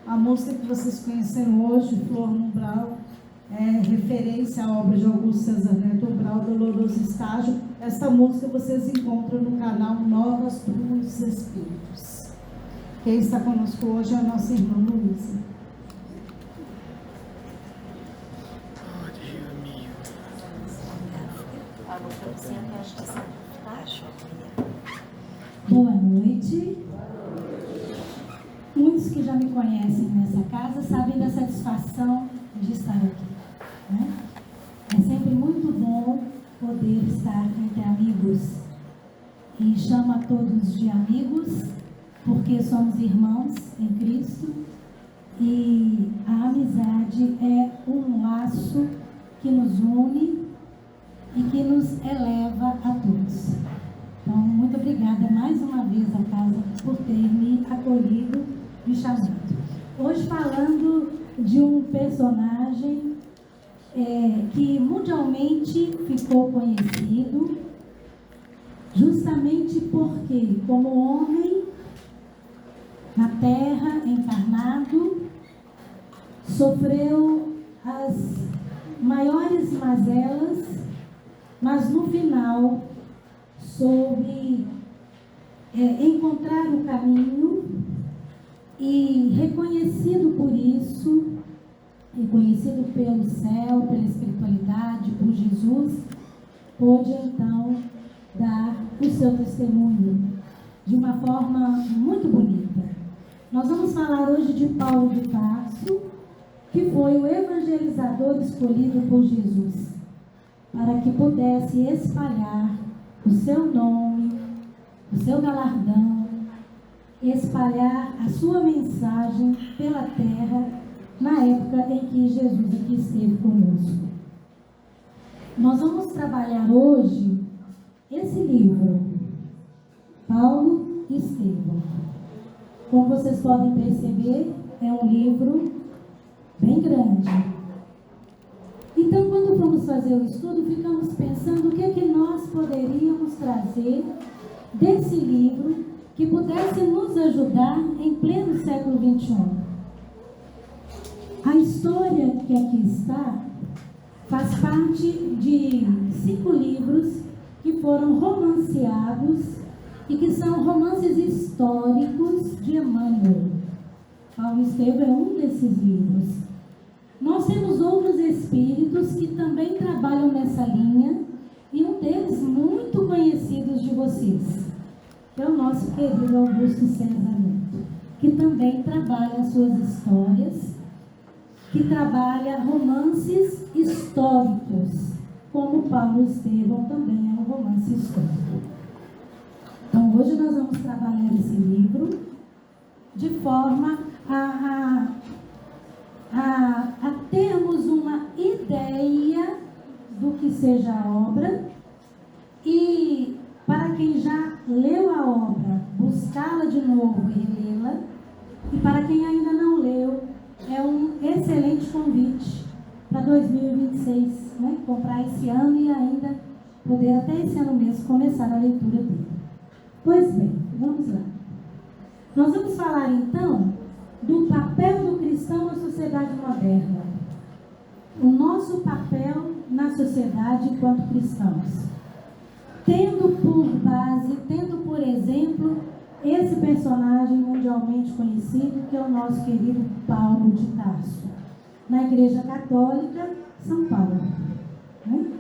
A música que vocês conheceram hoje, Flor no Umbral, é referência à obra de Augusto César Neto, Umbral, Doloroso Estágio. Essa música vocês encontram no canal Novas para os Espíritos. Quem está conosco hoje é a nossa irmã Luísa. Boa noite. Muitos que já me conhecem nessa casa sabem da satisfação de estar aqui, né? É sempre muito bom poder estar entre amigos. E chamo a todos de amigos, porque somos irmãos em Cristo. E a amizade é um laço que nos une e que nos eleva a todos. Então, muito obrigada mais uma vez à casa por ter me acolhido, me chamado. Hoje falando de um personagem que mundialmente ficou conhecido, justamente porque, como homem na terra, encarnado, sofreu as maiores mazelas, mas no final soube encontrar o caminho e, reconhecido por isso, reconhecido pelo céu, pela espiritualidade, por Jesus, pôde então dar o seu testemunho de uma forma muito bonita. Nós vamos falar hoje de Paulo de Tarso, que foi o evangelizador escolhido por Jesus para que pudesse espalhar o seu nome, o seu galardão, espalhar a sua mensagem pela terra na época em que Jesus aqui esteve conosco. Nós vamos trabalhar hoje esse livro, Paulo e Estevão. Como vocês podem perceber, é um livro bem grande. Então, quando vamos fazer o estudo, ficamos pensando o que é que nós poderíamos trazer desse livro que pudesse nos ajudar em pleno século XXI. A história que aqui está faz parte de 5 livros que foram romanceados e que são romances históricos de Emmanuel. Paulo e Estevão é um desses livros. Nós temos outros espíritos que também trabalham nessa linha, e um deles muito conhecidos de vocês, que é o nosso querido Augusto César Neto, que também trabalha suas histórias, que trabalha romances históricos, como Paulo e Estevão também é um romance histórico. Então, hoje nós vamos trabalhar esse livro de forma a termos uma ideia do que seja a obra, e para quem já leu a obra, buscá-la de novo e relê-la, e para quem ainda não leu, é um excelente convite para 2026, né? Comprar esse ano e ainda poder até esse ano mesmo começar a leitura dele. Pois bem, vamos lá. Nós vamos falar então do papel do cristão na sociedade moderna. O nosso papel na sociedade enquanto cristãos. Tendo por base, tendo por exemplo, esse personagem mundialmente conhecido, que é o nosso querido Paulo de Tarso, na Igreja Católica, São Paulo. Né?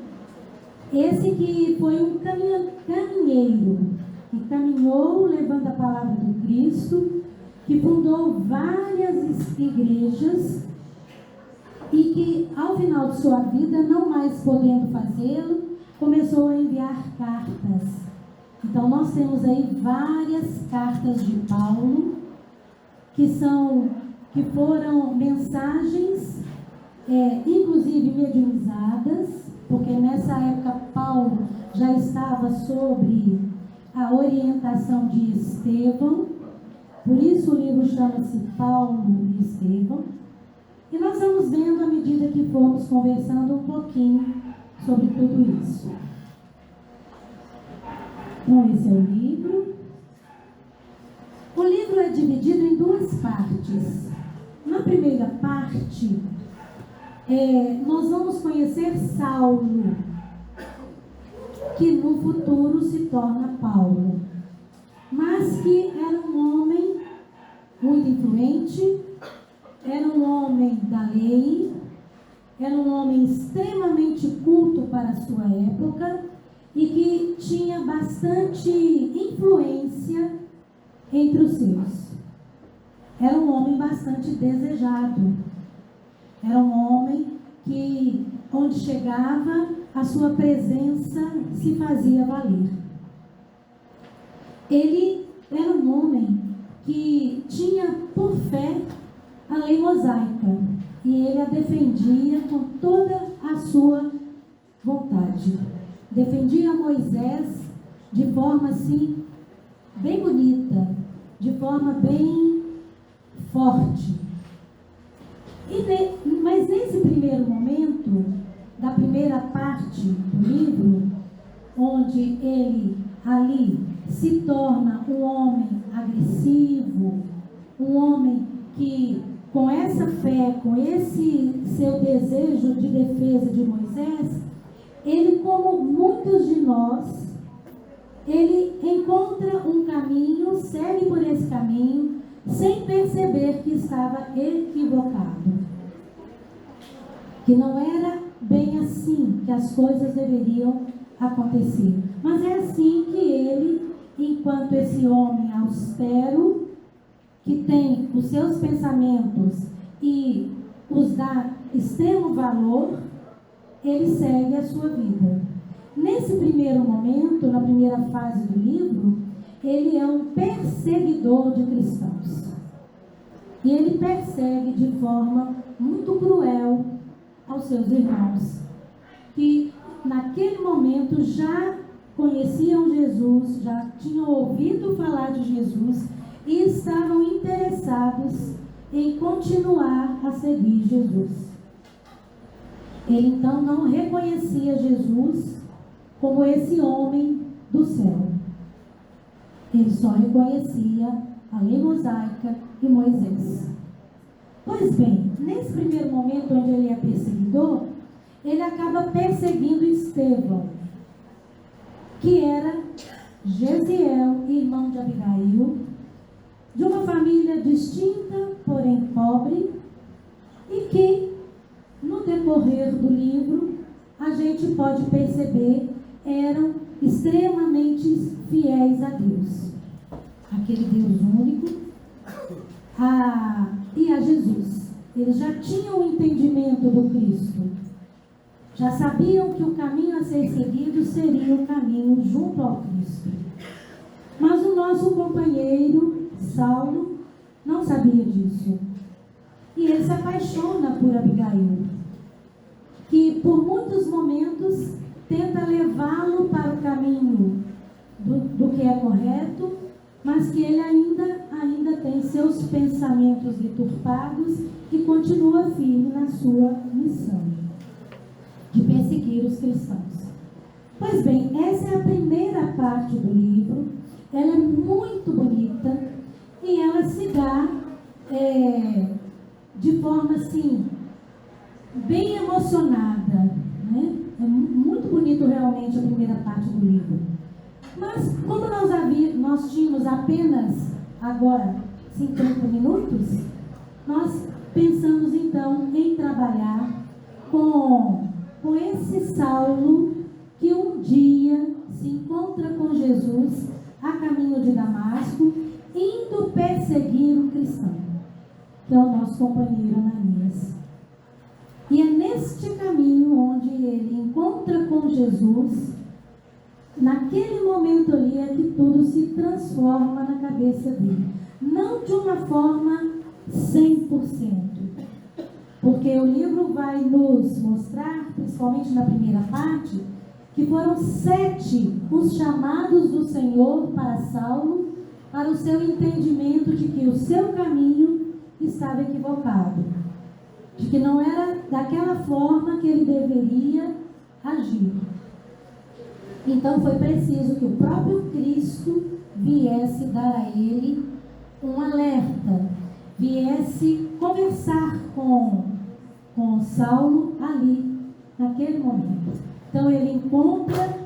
Esse que foi um caminheiro, que caminhou levando a palavra do Cristo, que fundou várias igrejas e que, ao final de sua vida, não mais podendo fazê-lo, começou a enviar cartas. Então, nós temos aí várias cartas de Paulo, que foram mensagens, inclusive mediunizadas, porque nessa época Paulo já estava sobre a orientação de Estevão. Por isso o livro chama-se Paulo e Estevão. E nós vamos vendo à medida que formos conversando um pouquinho sobre tudo isso. Então, esse é o livro. O livro é dividido em 2 partes. parte, nós vamos conhecer Saulo, que no futuro se torna Paulo, mas que era um homem muito influente, era um homem da lei, era um homem extremamente culto para a sua época e que tinha bastante influência entre os seus. Era um homem bastante desejado. Era um homem que, onde chegava, a sua presença se fazia valer. Ele era um homem que tinha por fé a lei mosaica e ele a defendia com toda a sua vontade. Defendia Moisés de forma assim, bem bonita, de forma bem forte. Mas nesse primeiro momento, da primeira parte do livro, onde ele ali se torna um homem agressivo, um homem que, com essa fé, com esse seu desejo de defesa de Moisés, ele, como muitos de nós, ele encontra um caminho, segue por esse caminho, sem perceber que estava equivocado. Que não era bem assim que as coisas deveriam acontecer. Mas é assim que ele, enquanto esse homem austero, que tem os seus pensamentos e os dá extremo valor, ele segue a sua vida. Nesse primeiro momento, na primeira fase do livro, ele é um perseguidor de cristãos. E ele persegue de forma muito cruel aos seus irmãos, que naquele momento já conheciam Jesus, já tinham ouvido falar de Jesus e estavam interessados em continuar a seguir Jesus. Ele então não reconhecia Jesus como esse homem do céu. Ele só reconhecia a lei mosaica e Moisés. Pois bem, nesse primeiro momento onde ele é perseguidor, ele acaba perseguindo Estevão, que era Gesiel, irmão de Abigail, de uma família distinta, porém pobre, e que, no decorrer do livro, a gente pode perceber, eram extremamente fiéis a Deus, aquele Deus único, e a Jesus. Eles já tinham o entendimento do Cristo, já sabiam que o caminho a ser seguido seria o caminho junto ao Cristo. Mas o nosso companheiro, Saulo, não sabia disso. E ele se apaixona por Abigail, que por muitos momentos tenta levá-lo para o caminho do que é correto, mas que ele ainda tem seus pensamentos deturpados e continua firme na sua missão de perseguir os cristãos. Pois bem, essa é a primeira parte do livro. Ela é muito bonita e ela se dá de forma assim, bem emocionada, né? É muito bonito realmente a primeira parte do livro. Mas como nós tínhamos apenas agora 50 minutos, nós pensamos então em trabalhar com esse Saulo que um dia se encontra com Jesus a caminho de Damasco, indo perseguir um cristão, que é o nosso companheiro Ananias. E é neste caminho onde ele encontra com Jesus, naquele momento ali é que tudo se transforma na cabeça dele. Não de uma forma 100%. Porque o livro vai nos mostrar, principalmente na primeira parte, que foram 7 os chamados do Senhor para Saulo, para o seu entendimento de que o seu caminho estava equivocado, de que não era daquela forma que ele deveria agir. Então foi preciso que o próprio Cristo viesse dar a ele um alerta, viesse conversar com com Saulo ali, naquele momento. Então ele encontra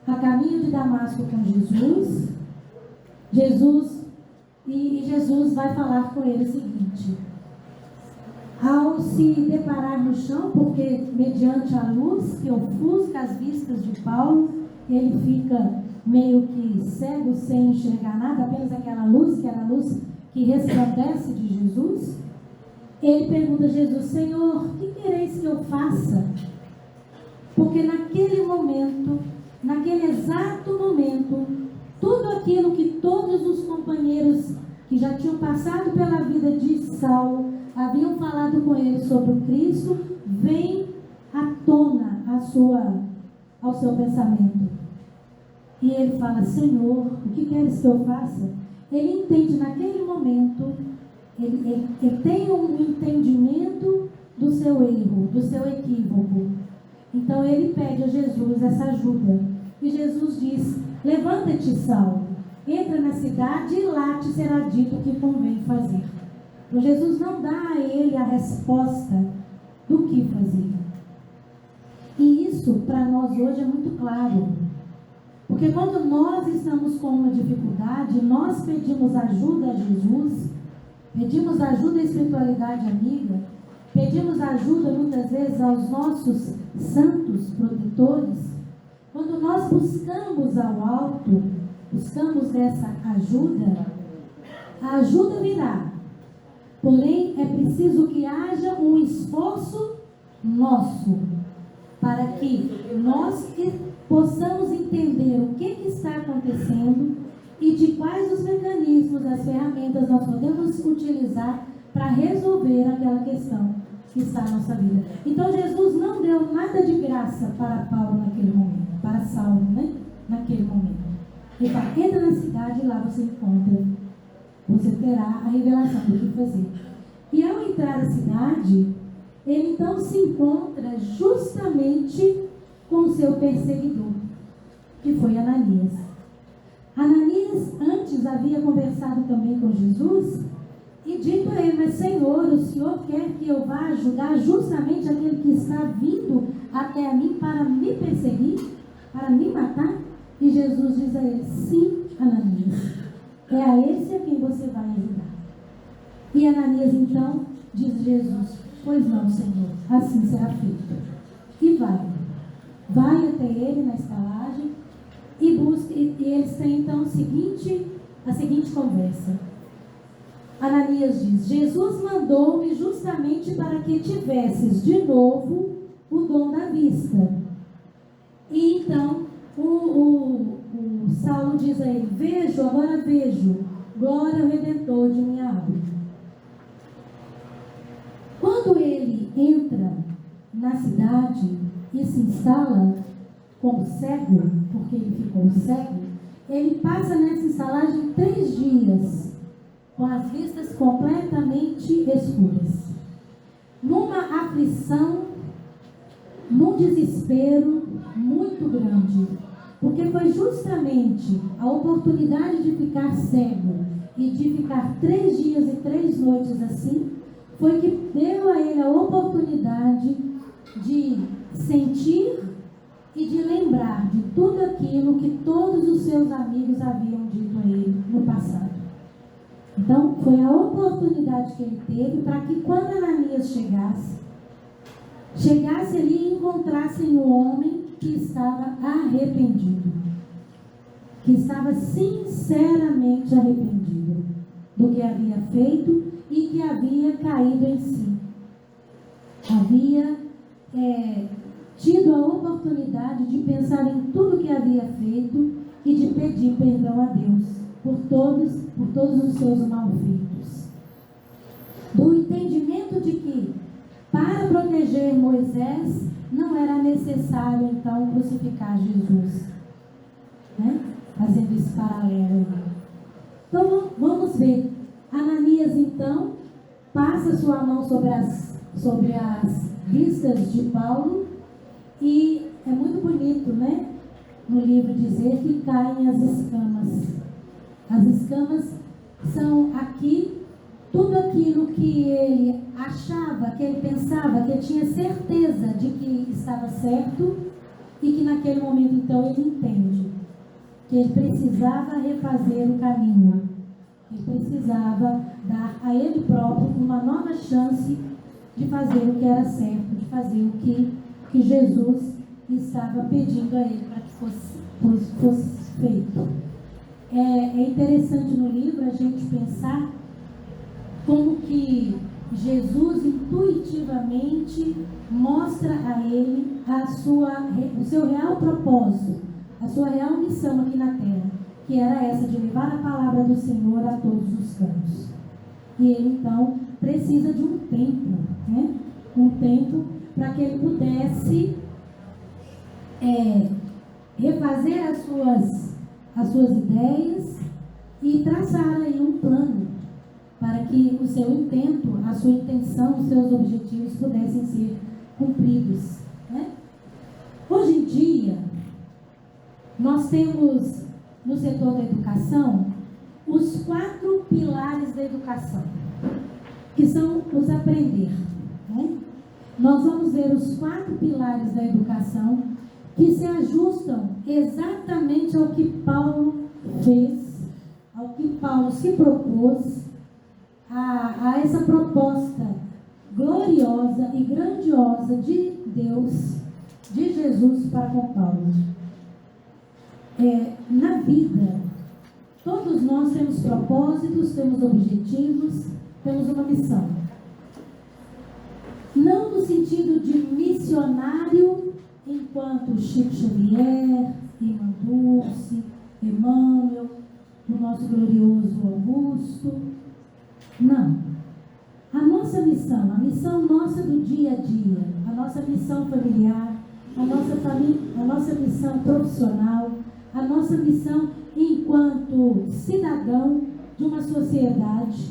a caminho de Damasco com Jesus. Jesus vai falar com ele o seguinte: ao se deparar no chão, porque mediante a luz que ofusca as vistas de Paulo, ele fica meio que cego, sem enxergar nada, apenas aquela luz, que era a luz que resplandece de Jesus. Ele pergunta a Jesus: Senhor, o que quereis que eu faça? Porque naquele momento, naquele exato momento, tudo aquilo que todos os companheiros que já tinham passado pela vida de Saulo haviam falado com ele sobre o Cristo, vem à tona ao seu pensamento. E ele fala: Senhor, o que queres que eu faça? Ele entende naquele momento, ele tem um entendimento do seu erro, do seu equívoco. Então ele pede a Jesus essa ajuda. E Jesus diz: levanta-te, Saulo, entra na cidade e lá te será dito o que convém fazer. Então Jesus não dá a ele a resposta do que fazer. E isso para nós hoje é muito claro. Porque quando nós estamos com uma dificuldade, nós pedimos ajuda a Jesus, pedimos ajuda à espiritualidade amiga, pedimos ajuda muitas vezes aos nossos santos protetores. Quando nós buscamos ao alto, buscamos essa ajuda, a ajuda virá. Porém, é preciso que haja um esforço nosso, para que nós possamos entender o que está acontecendo e de quais os mecanismos, as ferramentas nós podemos utilizar para resolver aquela questão que está na nossa vida. Então Jesus não deu nada de graça para Paulo naquele momento, para Saulo, né? Naquele momento. Ele fala: entra na cidade e lá você encontra, você terá a revelação do que fazer. E ao entrar na cidade, ele então se encontra justamente com o seu perseguidor, que foi Ananias. Ananias antes havia conversado também com Jesus e dito a ele: mas Senhor, o Senhor quer que eu vá ajudar justamente aquele que está vindo até a mim para me perseguir, para me matar? E Jesus diz a ele: sim, Ananias, é a esse a quem você vai ajudar. E Ananias então diz a Jesus: pois não, Senhor, assim será feito. E vai até ele na estalagem e busca, e eles têm então a seguinte conversa. Ananias diz: Jesus mandou-me justamente para que tivesses de novo o dom da vista. E então o Saulo diz a ele: vejo, agora vejo, glória ao Redentor de minha alma. Quando ele entra na cidade e se instala como cego, porque ele ficou cego, ele passa nessa estalagem 3 dias, com as vistas completamente escuras, numa aflição, num desespero muito grande, porque foi justamente a oportunidade de ficar cego e de ficar 3 dias e 3 noites assim, foi que deu a ele a oportunidade de sentir e de lembrar de tudo aquilo que todos os seus amigos haviam dito a ele no passado. Então, foi a oportunidade que ele teve para que quando Ananias chegasse ali e encontrasse um homem que estava arrependido, que estava sinceramente arrependido do que havia feito e que havia caído em si. Havia tido a oportunidade de pensar em tudo que havia feito e de pedir perdão a Deus por todos os seus malfeitos. Do entendimento de que para proteger Moisés não era necessário então crucificar Jesus, né? Fazendo esse paralelo. Então vamos ver. Ananias então passa sua mão sobre as vistas de Paulo e é muito bonito, né? No livro dizer que caem as escamas. As escamas são aqui tudo aquilo que ele achava, que ele pensava, que ele tinha certeza de que estava certo, e que naquele momento então ele entende que ele precisava refazer o caminho, ele precisava dar a ele próprio uma nova chance de fazer o que era certo, de fazer o que Jesus estava pedindo a ele para que fosse feito. É interessante no livro a gente pensar como que Jesus intuitivamente mostra a ele o seu real propósito, a sua real missão aqui na terra, que era essa de levar a palavra do Senhor a todos os cantos. E ele então precisa de um tempo, né? Um tempo para que ele pudesse refazer as suas ideias e traçar aí um plano para que o seu intento, a sua intenção, os seus objetivos pudessem ser cumpridos, né? Hoje em dia, nós temos no setor da educação os 4 pilares da educação, que são os aprender, né? Nós vamos ver os 4 pilares da educação que se ajustam exatamente ao que Paulo fez, ao que Paulo se propôs, a essa proposta gloriosa e grandiosa de Deus, de Jesus para com Paulo. Na vida, todos nós temos propósitos, temos objetivos, temos uma missão. Não no sentido de missionário, enquanto Chico Xavier, Irmã Dulce, Emmanuel, o nosso glorioso Augusto. Não. A nossa missão, a missão nossa do dia a dia, a nossa missão familiar, a nossa missão profissional, a nossa missão enquanto cidadão de uma sociedade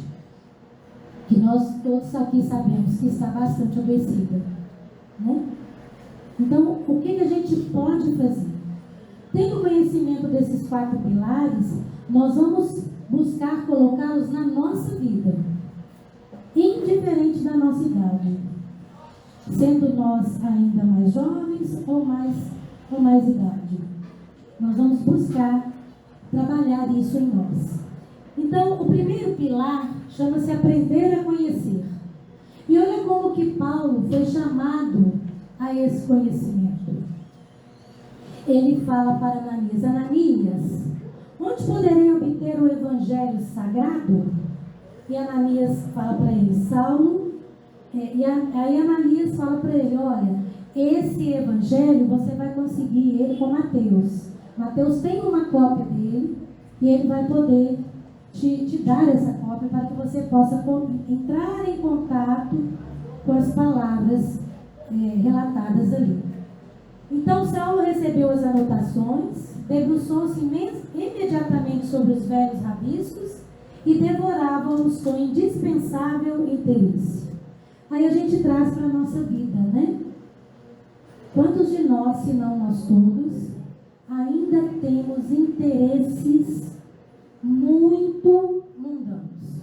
que nós todos aqui sabemos que está bastante adoecida, né? Então, o que a gente pode fazer? Tendo conhecimento desses 4 pilares, nós vamos buscar colocá-los na nossa vida, indiferente da nossa idade, sendo nós ainda mais jovens ou mais idade. Nós vamos buscar trabalhar isso em nós. Então, o primeiro pilar chama-se aprender a conhecer. E olha como que Paulo foi chamado a esse conhecimento. Ele fala para Ananias: Ananias, onde poderei obter o evangelho sagrado? E Ananias fala para ele: Saulo. Aí Ananias fala para ele: olha, esse evangelho você vai conseguir ele com Mateus. Mateus tem uma cópia dele e ele vai poder te dar essa cópia para que você possa entrar em contato com as palavras relatadas ali. Então Saulo recebeu as anotações, debruçou-se imediatamente sobre os velhos rabiscos e devorava-os com indispensável interesse. Aí a gente traz para a nossa vida, né? Quantos de nós, se não nós todos, ainda temos interesses muito mundanos?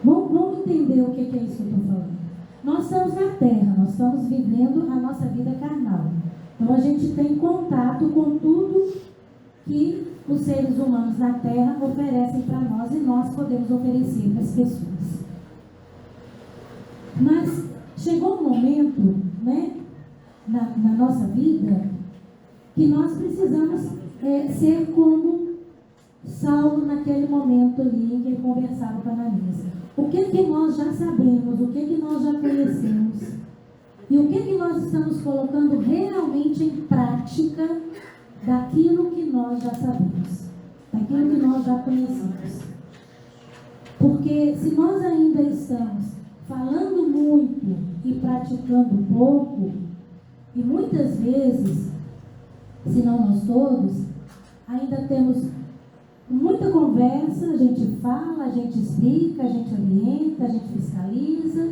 Vamos entender o que é isso que eu estou falando. Nós estamos na Terra, nós estamos vivendo a nossa vida carnal. Então a gente tem contato com tudo que os seres humanos na Terra oferecem para nós e nós podemos oferecer para as pessoas. Mas chegou um momento, né, na nossa vida, que nós precisamos ser como Saulo naquele momento ali em que ele conversava com Ananias. O que nós já sabemos, o que nós já conhecemos e o que nós estamos colocando realmente em prática daquilo que nós já sabemos, daquilo que nós já conhecemos. Porque se nós ainda estamos falando muito e praticando pouco, e muitas vezes, se não nós todos, ainda temos muita conversa, a gente fala, a gente explica, a gente orienta, a gente fiscaliza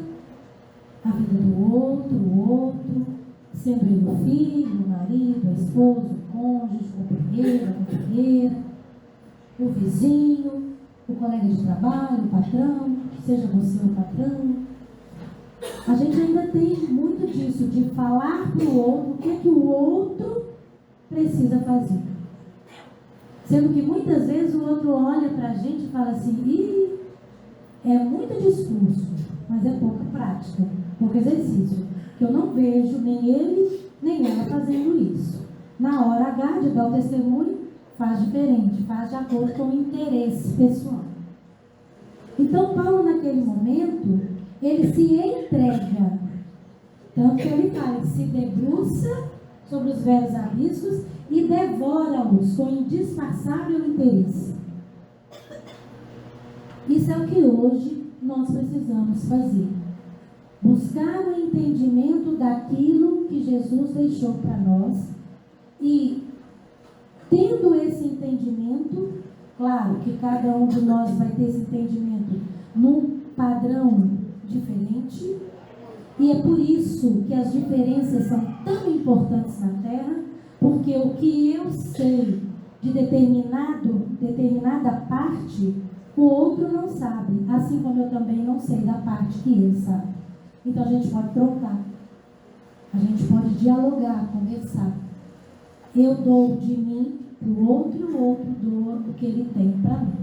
a vida do outro, o outro, sendo ele o filho, o marido, a esposa, o cônjuge, o companheiro, a companheira, o vizinho, o colega de trabalho, o patrão, seja você o patrão. A gente ainda tem muito disso, de falar para o outro o que é que o outro precisa fazer. Sendo que muitas vezes o outro olha para a gente e fala assim, ih, é muito discurso, mas é pouca prática, pouco exercício. Que eu não vejo nem ele, nem ela fazendo isso. Na hora H de dar o testemunho, faz diferente, faz de acordo com o interesse pessoal. Então, Paulo, naquele momento, ele se entrega. Tanto que ele fala, ele se debruça sobre os velhos abismos e devora-os com indispensável interesse. Isso é o que hoje nós precisamos fazer. Buscar o entendimento daquilo que Jesus deixou para nós e, tendo esse entendimento, claro que cada um de nós vai ter esse entendimento num padrão diferente, e é por isso que as diferenças são tão importantes na Terra, porque o que eu sei de determinada parte, o outro não sabe, assim como eu também não sei da parte que ele sabe. Então a gente pode trocar, a gente pode dialogar, conversar. Eu dou de mim para o outro doa o que ele tem para mim.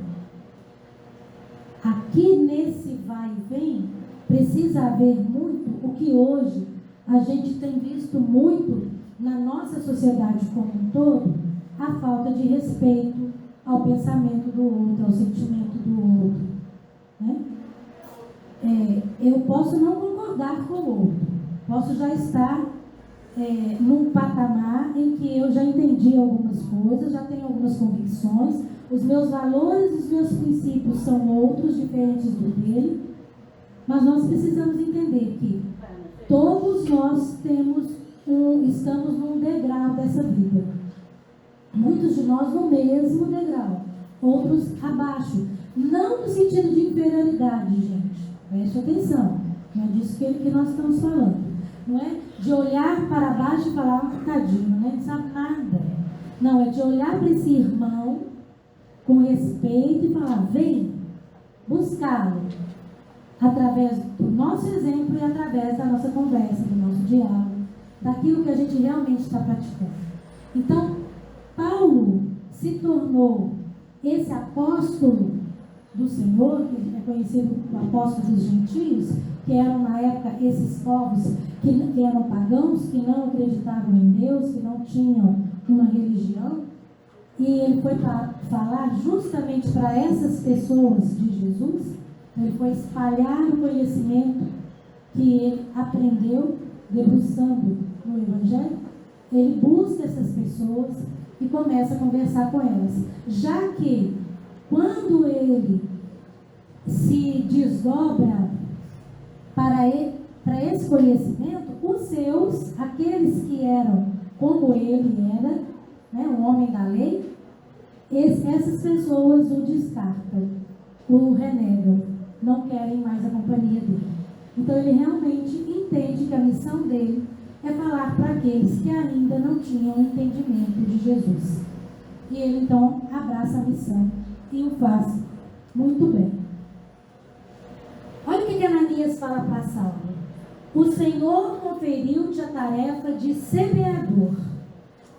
Aqui nesse vai e vem, precisa haver muito o que hoje a gente tem visto muito na nossa sociedade como um todo, a falta de respeito ao pensamento do outro, ao sentimento do outro. Né? Eu posso não concordar com o outro, posso já estar num patamar em que eu já entendi algumas coisas, já tenho algumas convicções, os meus valores e os meus princípios são outros, diferentes do dele, mas nós precisamos entender que todos nós estamos num degrau dessa vida. Muitos de nós no mesmo degrau, outros abaixo. Não no sentido de inferioridade, gente. Preste atenção. Não é disso que nós estamos falando. Não é de olhar para baixo e falar, tadinho, né? Não sabe nada. Não, é de olhar para esse irmão com respeito e falar, vem buscá-lo. Através do nosso exemplo e através da nossa conversa, do nosso diálogo, daquilo que a gente realmente está praticando. Então, Paulo se tornou esse apóstolo do Senhor, que é conhecido como apóstolo dos gentios, que eram na época esses povos que eram pagãos, que não acreditavam em Deus, que não tinham uma religião, e ele foi falar justamente para essas pessoas de Jesus. Ele foi espalhar o conhecimento que ele aprendeu debruçando no Evangelho. Ele busca essas pessoas e começa a conversar com elas. Já que, quando ele se desdobra para esse conhecimento, os seus, aqueles que eram como ele era, né, um homem da lei, essas pessoas o descartam, o renegam, não querem mais a companhia dele. Então ele realmente entende que a missão dele é falar para aqueles que ainda não tinham entendimento de Jesus. E ele então abraça a missão e o faz muito bem. Olha o que Ananias fala para Saulo. O Senhor conferiu-te a tarefa de semeador.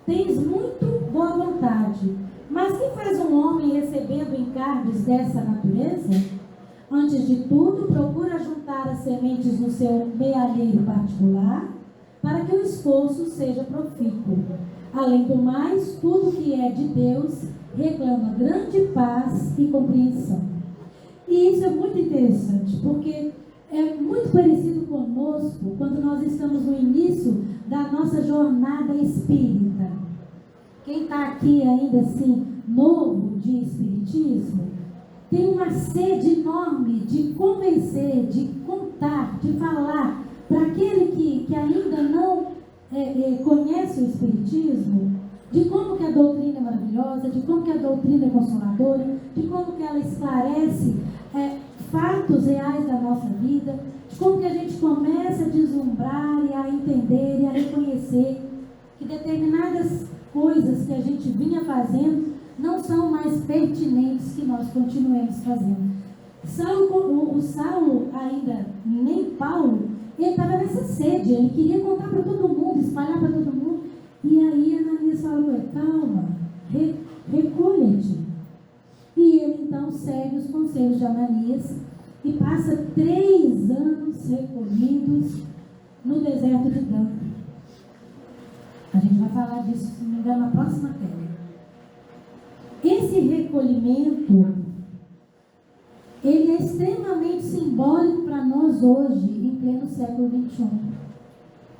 Tens muito boa vontade, mas que faz um homem recebendo encargos dessa natureza? Antes de tudo, procura juntar as sementes no seu mealheiro particular, para que o esforço seja profícuo. Além do mais, tudo que é de Deus reclama grande paz e compreensão. E isso é muito interessante, porque é muito parecido conosco quando nós estamos no início da nossa jornada espírita. Quem está aqui ainda assim, novo de espiritismo, tem uma sede enorme de convencer, de contar, de falar para aquele que ainda não conhece o Espiritismo, de como que a doutrina é maravilhosa, de como que a doutrina é consoladora, de como que ela esclarece fatos reais da nossa vida, de como que a gente começa a deslumbrar e a entender e a reconhecer que determinadas coisas que a gente vinha fazendo não são mais pertinentes que nós continuemos fazendo. O Saulo, ainda nem Paulo, ele estava nessa sede, ele queria contar para todo mundo, espalhar para todo mundo. E aí Ananias falou: calma, recolha-te. E ele então segue os conselhos de Ananias e passa 3 anos recolhidos no deserto de Dan. A gente vai falar disso, se não me engano, na próxima tela. Esse recolhimento, ele é extremamente simbólico para nós hoje, em pleno século XXI.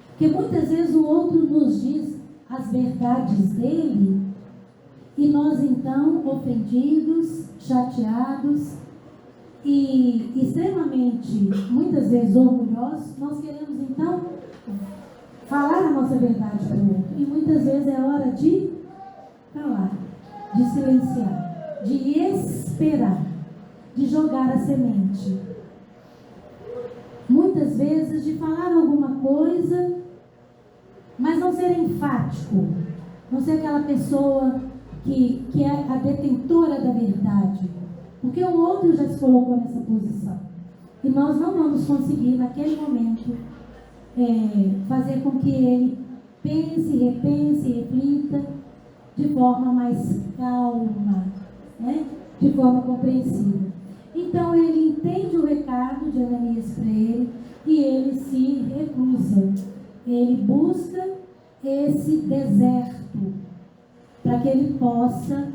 Porque muitas vezes o outro nos diz as verdades dele e nós então, ofendidos, chateados e extremamente, muitas vezes orgulhosos, nós queremos então falar a nossa verdade para o outro. E muitas vezes é hora de calar, de silenciar, de esperar, de jogar a semente. Muitas vezes de falar alguma coisa, mas não ser enfático, não ser aquela pessoa que é a detentora da verdade, porque o outro já se colocou nessa posição. E nós não vamos conseguir, naquele momento, fazer com que ele pense, repense, reflita de forma mais calma, né? De forma compreensiva. Então ele entende o recado de Ananias para ele e ele se recusa. Ele busca esse deserto para que ele possa,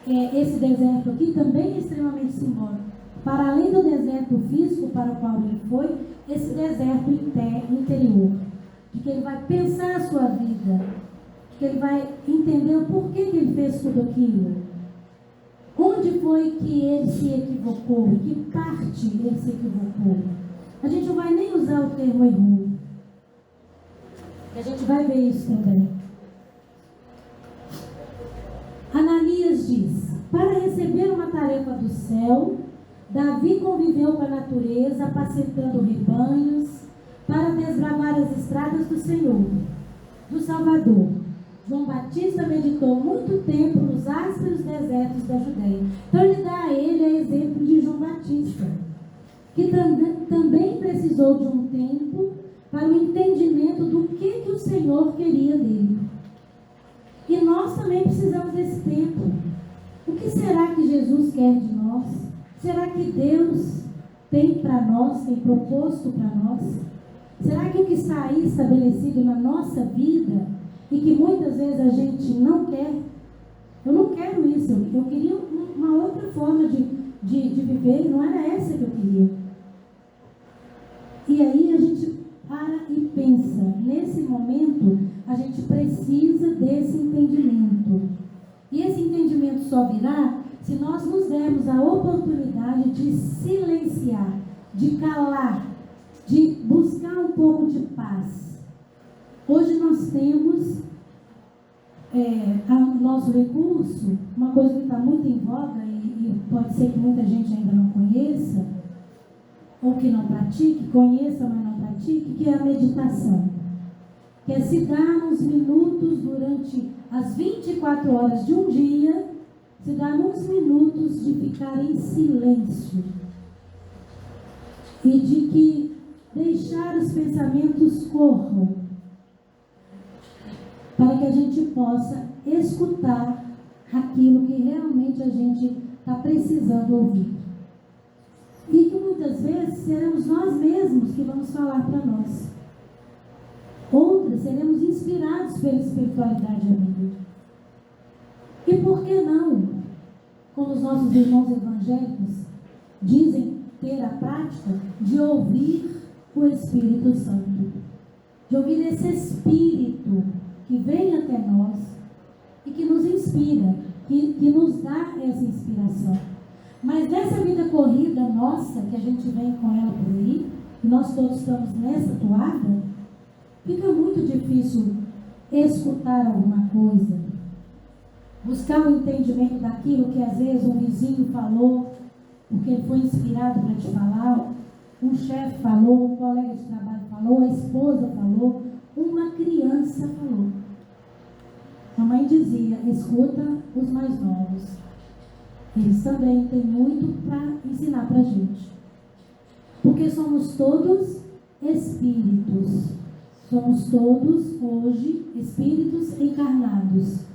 esse deserto aqui também é extremamente simbólico. Para além do deserto físico para o qual ele foi, esse deserto interior, de que ele vai pensar a sua vida, de que ele vai entender o porquê que ele fez tudo aquilo, onde foi que ele se equivocou, em que parte ele se equivocou. A gente não vai nem usar o termo errou, a gente vai ver isso também. Ananias diz: para receber uma tarefa do céu, Davi conviveu com a natureza, apacentando rebanhos, para desbravar as estradas do Senhor, do Salvador. João Batista meditou muito tempo nos ásperos desertos da Judéia. Então ele dá a ele a exemplo de João Batista, que também precisou de um tempo para o entendimento do que o Senhor queria dele. E nós também precisamos desse tempo. O que será que Jesus quer de nós? Será que Deus tem para nós, tem proposto para nós? Será que o que está aí estabelecido na nossa vida e que muitas vezes a gente não quer? Eu não quero isso, eu queria uma outra forma de viver, não era essa que eu queria. E aí a gente para e pensa, nesse momento a gente precisa desse entendimento. E esse entendimento só virá se nós nos dermos a oportunidade de silenciar, de calar, de buscar um pouco de paz. Hoje nós temos nosso recurso, uma coisa que está muito em voga e pode ser que muita gente ainda não conheça, ou que não pratique, conheça, mas não pratique, que é a meditação. Que é se dar uns minutos durante as 24 horas de um dia, se dar uns minutos de ficar em silêncio. E de que deixar os pensamentos corram, para que a gente possa escutar aquilo que realmente a gente está precisando ouvir. E que muitas vezes seremos nós mesmos que vamos falar para nós. Outras seremos inspirados pela espiritualidade amiga. E por que não, como os nossos irmãos evangélicos dizem ter a prática de ouvir o Espírito Santo, de ouvir esse Espírito que vem até nós e que nos inspira, que nos dá essa inspiração. Mas nessa vida corrida nossa, que a gente vem com ela por aí, e nós todos estamos nessa toada, fica muito difícil escutar alguma coisa, buscar o entendimento daquilo que às vezes um vizinho falou, porque ele foi inspirado para te falar, um chefe falou, um colega de trabalho falou, a esposa falou, uma criança falou. Mamãe dizia, escuta os mais novos. Eles também têm muito para ensinar para a gente. Porque somos todos espíritos. Somos todos, hoje, espíritos encarnados.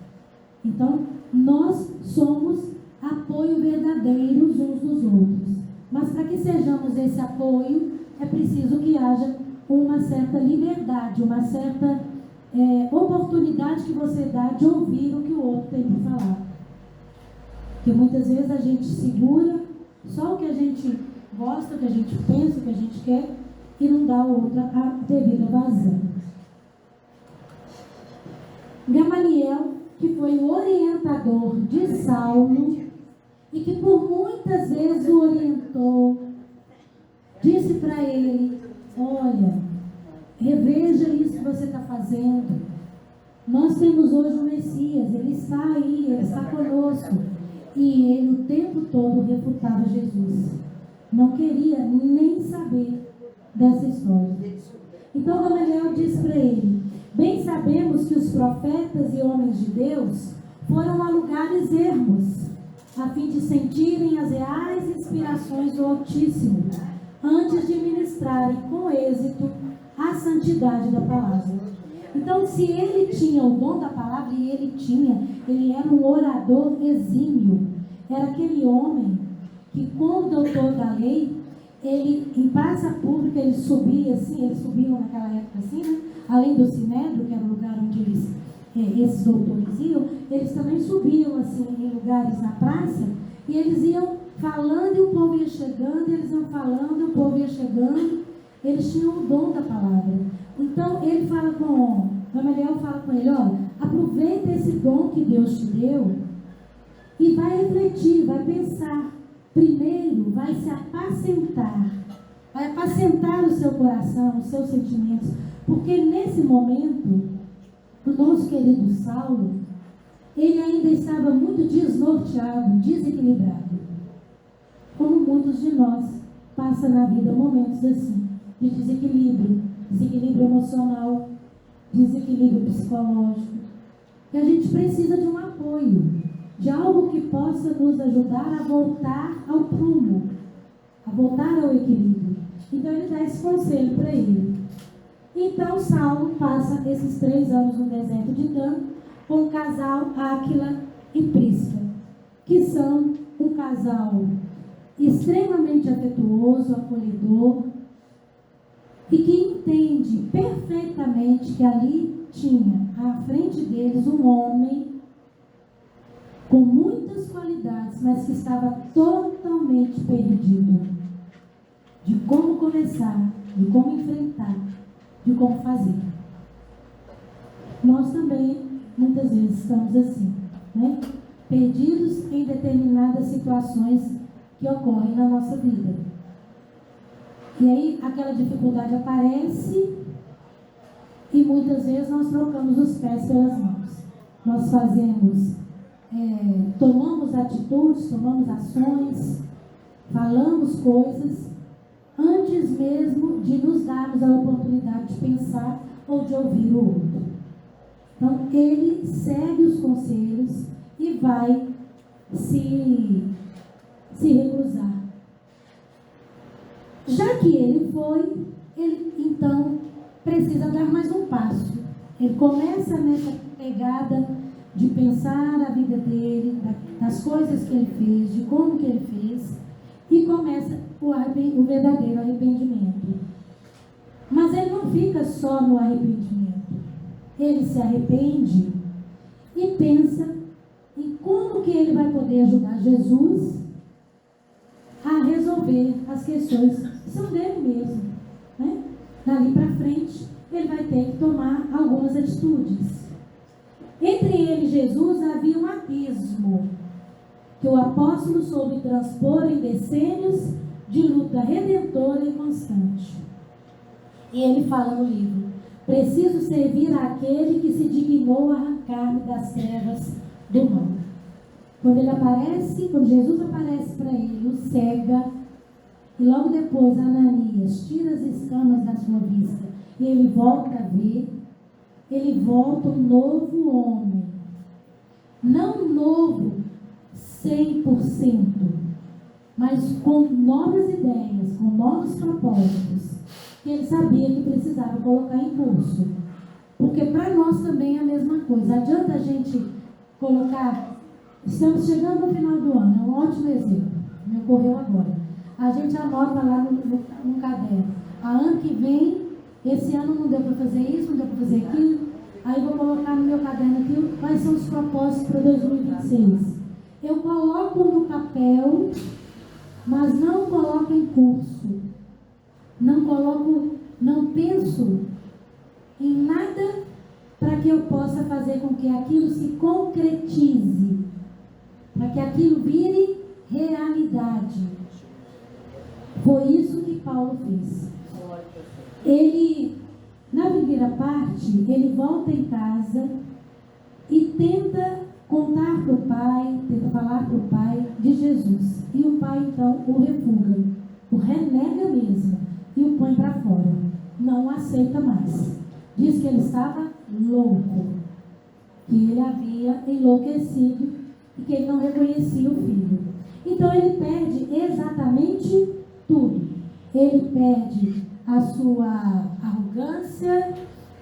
Então, nós somos apoio verdadeiros uns dos outros. Mas para que sejamos esse apoio, é preciso que haja uma certa liberdade, uma certa oportunidade que você dá de ouvir o que o outro tem para falar. Porque muitas vezes a gente segura só o que a gente gosta, o que a gente pensa, o que a gente quer, e não dá outra a devida vazão. Gamaliel, que foi o orientador de Saulo, e que por muitas vezes o orientou, disse para ele, olha, reveja isso que você está fazendo. Nós temos hoje o Messias, ele está aí, ele está conosco. E ele o tempo todo refutava Jesus. Não queria nem saber dessa história. Então Gamaliel diz para ele, bem sabemos que os profetas e homens de Deus foram a lugares ermos, a fim de sentirem as reais inspirações do Altíssimo, antes de ministrarem com êxito a santidade da palavra. Então, se ele tinha o dom da palavra, e ele era um orador exímio, era aquele homem que, como doutor da lei, ele, em praça pública, ele subia assim, eles subiam naquela época assim, né? Além do Sinédrio, que era o lugar onde esses doutores iam, eles também subiam assim, em lugares na praça, e eles iam falando e o povo ia chegando, eles iam falando e o povo ia chegando. Eles tinham o dom da palavra. Então, ele fala Gamaliel fala com ele, olha, aproveita esse dom que Deus te deu e vai refletir, vai pensar. Primeiro, vai se apacentar. Vai apacentar o seu coração, os seus sentimentos. Porque nesse momento, o nosso querido Saulo, ele ainda estava muito desnorteado, desequilibrado. Como muitos de nós passam na vida momentos assim, de desequilíbrio emocional, desequilíbrio psicológico. E a gente precisa de um apoio, de algo que possa nos ajudar a voltar ao prumo, a voltar ao equilíbrio. Então ele dá esse conselho para ele. Então Saulo passa esses 3 anos no deserto de Dan com o casal Áquila e Prisca, que são um casal extremamente afetuoso, acolhedor, e que entende perfeitamente que ali tinha à frente deles um homem com muitas qualidades, mas que estava totalmente perdido de como começar, de como enfrentar, de como fazer. Nós também, muitas vezes, estamos assim, né? Perdidos em determinadas situações que ocorrem na nossa vida. E aí aquela dificuldade aparece e muitas vezes nós trocamos os pés pelas mãos. Nós tomamos atitudes, tomamos ações, falamos coisas antes mesmo de nos darmos a oportunidade de pensar ou de ouvir o outro. Então ele segue os conselhos e vai se recusar. Já que ele foi, ele então precisa dar mais um passo. Ele começa nessa pegada de pensar a vida dele, das coisas que ele fez, de como que ele fez, e começa o verdadeiro arrependimento. Mas ele não fica só no arrependimento. Ele se arrepende e pensa em como que ele vai poder ajudar Jesus a resolver as questões que são dele mesmo, né? Dali para frente, ele vai ter que tomar algumas atitudes. Entre ele e Jesus havia um abismo que o apóstolo soube transpor em decênios de luta redentora e constante. E ele fala no livro: preciso servir àquele que se dignou arrancar-me das trevas do mal. Quando Jesus aparece para ele, o cega, e logo depois Ananias tira as escamas da sua vista e ele volta a ver, ele volta um novo homem, não novo 100%, mas com novas ideias, com novos propósitos, que ele sabia que precisava colocar em curso. Porque para nós também é a mesma coisa. Adianta a gente colocar, estamos chegando no final do ano, é um ótimo exemplo, me ocorreu agora. A gente anota lá no caderno, ano que vem, esse ano não deu para fazer isso, não deu para fazer aquilo, aí vou colocar no meu caderno aqui quais são os propósitos para 2026. Eu coloco no papel, mas não coloco em curso. Não penso em nada para que eu possa fazer com que aquilo se concretize, para que aquilo vire realidade. Foi isso que Paulo fez. Ele, na primeira parte, ele volta em casa e tenta contar para o pai, tenta falar para o pai de Jesus. E o pai, então, o refuga, o renega mesmo e o põe para fora. Não aceita mais. Diz que ele estava louco, que ele havia enlouquecido e que ele não reconhecia o filho. Então ele perde exatamente tudo. Ele perde a sua arrogância,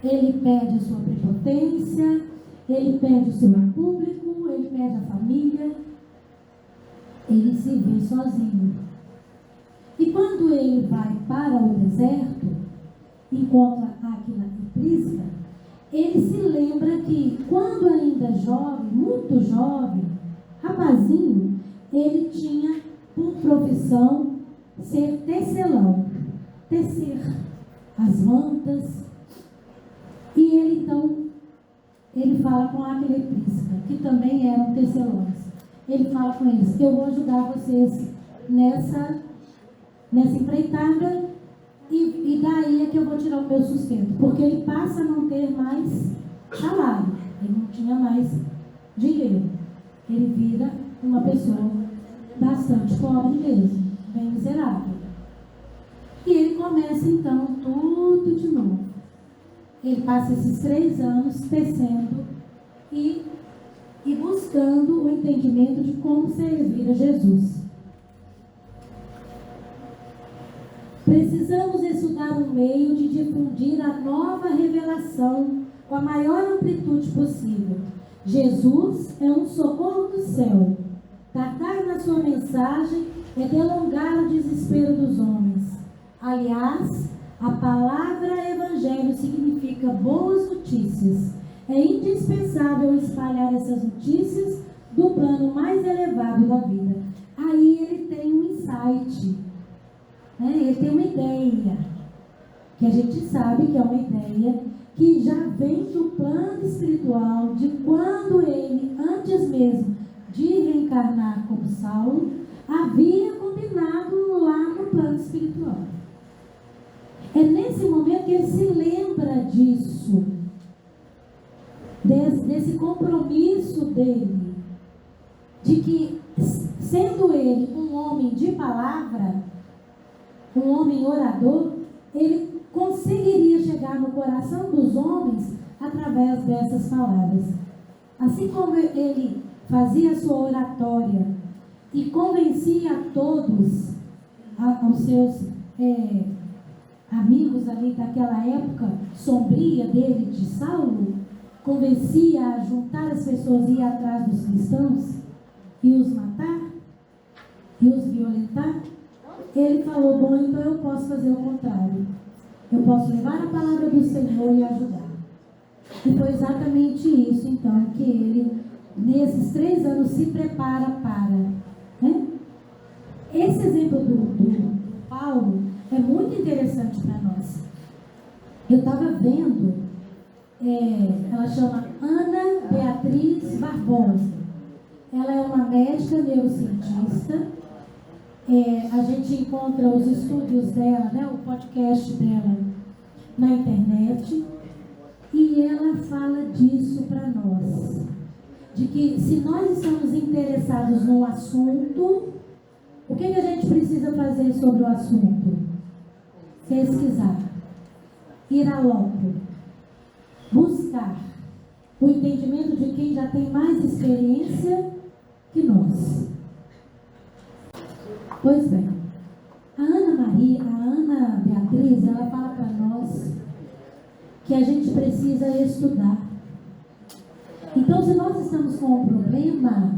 ele perde a sua prepotência, ele perde o seu público, ele perde a família, ele se vê sozinho. E quando ele vai para o deserto, encontra Áquila e Prisca, ele se lembra que quando ainda jovem, muito jovem, rapazinho, ele tinha por profissão ser tecelão, tecer as mantas. E ele então, ele fala com Áquila e Prisca, que também eram tecelões. Ele fala com eles, eu vou ajudar vocês nessa empreitada, e daí é que eu vou tirar o meu sustento, porque ele passa a não ter mais salário, ele não tinha mais dinheiro, ele vira uma pessoa bastante pobre mesmo, bem miserável. E ele começa então tudo de novo. Ele passa esses 3 anos tecendo e buscando o entendimento de como servir a Jesus. Precisamos estudar um meio de difundir a nova revelação com a maior amplitude possível. Jesus é um socorro do céu. Tardar na sua mensagem é delongar o desespero dos homens. Aliás, a palavra evangelho significa boas notícias. É indispensável espalhar essas notícias do plano mais elevado da vida. Aí ele tem um insight. Ele tem uma ideia, que a gente sabe que é uma ideia que já vem do plano espiritual, de quando ele, antes mesmo de reencarnar como Saulo, havia combinado lá no plano espiritual. É nesse momento que ele se lembra disso, desse compromisso dele, de que, sendo ele um homem de palavra, um homem orador, ele conseguiria chegar no coração dos homens através dessas palavras. Assim como ele fazia a sua oratória e convencia a todos, aos seus amigos ali daquela época sombria dele, de Saulo, convencia a juntar as pessoas e ir atrás dos cristãos e os matar e os violentar. Ele falou, bom, então eu posso fazer o contrário. Eu posso levar a palavra do Senhor e ajudar. E foi exatamente isso, então, que ele, nesses 3 anos, se prepara para. Né? Esse exemplo do Paulo é muito interessante para nós. Eu estava vendo, ela chama Ana Beatriz Barbosa. Ela é uma médica neurocientista. A gente encontra os estúdios dela, né, o podcast dela na internet, e ela fala disso para nós, de que se nós estamos interessados no assunto, o que a gente precisa fazer sobre o assunto? Pesquisar, ir a loco, buscar, o entendimento de quem já tem mais experiência que nós. Pois bem, a Ana Beatriz, ela fala para nós que a gente precisa estudar. Então, se nós estamos com um problema,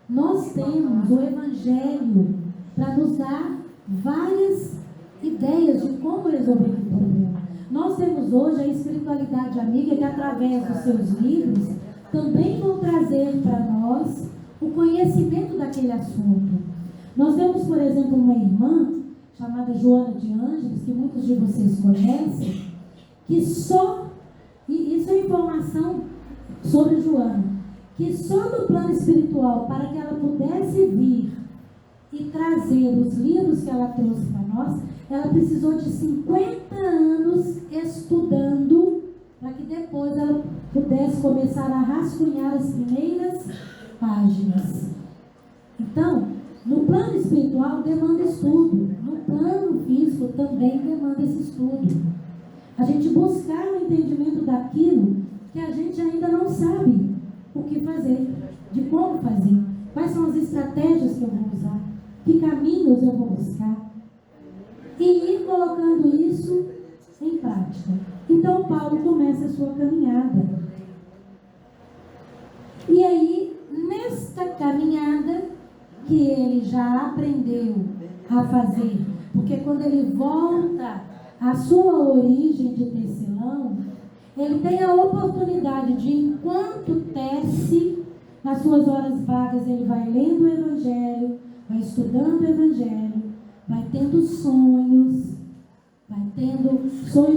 nós temos o Evangelho para nos dar várias ideias de como resolver o problema. Nós temos hoje a espiritualidade amiga que, através dos seus livros, também vão trazer para nós o conhecimento daquele assunto. Nós temos, por exemplo, uma irmã chamada Joana de Ângeles, que muitos de vocês conhecem, que e isso é informação sobre Joana, que só no plano espiritual, para que ela pudesse vir e trazer os livros que ela trouxe para nós, ela precisou de 50 anos estudando, para que depois ela pudesse começar a rascunhar as primeiras páginas. Então, no plano espiritual demanda estudo, no plano físico também demanda esse estudo. A gente buscar o entendimento daquilo que a gente ainda não sabe o que fazer, de como fazer, quais são as estratégias que eu vou usar, que caminhos eu vou buscar, e ir colocando isso em prática. Então Paulo começa a sua caminhada. E aí, nesta caminhada que ele já aprendeu a fazer, porque quando ele volta à sua origem de tecelão, ele tem a oportunidade de, enquanto tece, nas suas horas vagas, ele vai lendo o Evangelho, vai estudando o Evangelho, vai tendo sonhos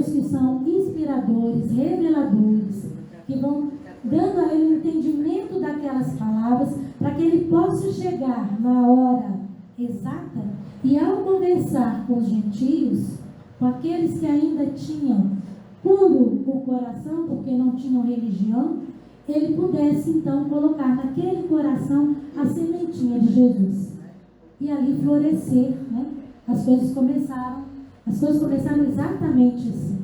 que são inspiradores, reveladores, que vão dando a ele o entendimento daquelas palavras, para que ele possa chegar na hora exata e, ao conversar com os gentios, com aqueles que ainda tinham puro o coração, porque não tinham religião, ele pudesse então colocar naquele coração a sementinha de Jesus e ali florescer, né? As coisas começaram exatamente assim.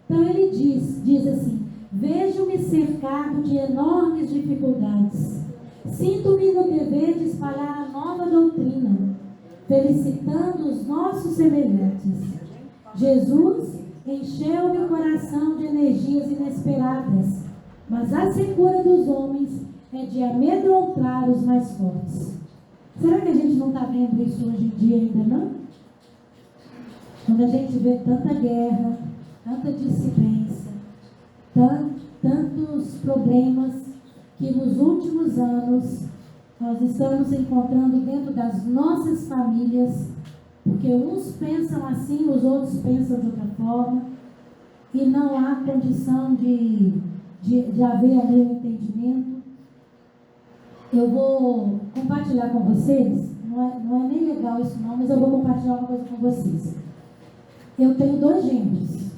Então ele diz assim: vejo-me cercado de enormes dificuldades, sinto-me no dever de espalhar a nova doutrina, felicitando os nossos semelhantes. Jesus encheu meu coração de energias inesperadas, mas a secura dos homens é de amedrontar os mais fortes. Será que a gente não está vendo isso hoje em dia ainda não? Quando a gente vê tanta guerra, tanta dissidência, tantos problemas que nos últimos anos nós estamos encontrando dentro das nossas famílias, porque uns pensam assim, os outros pensam de outra forma, e não há condição de haver ali um entendimento. Eu vou compartilhar com vocês, não é nem legal isso não, mas eu vou compartilhar uma coisa com vocês. Eu tenho 2 genros,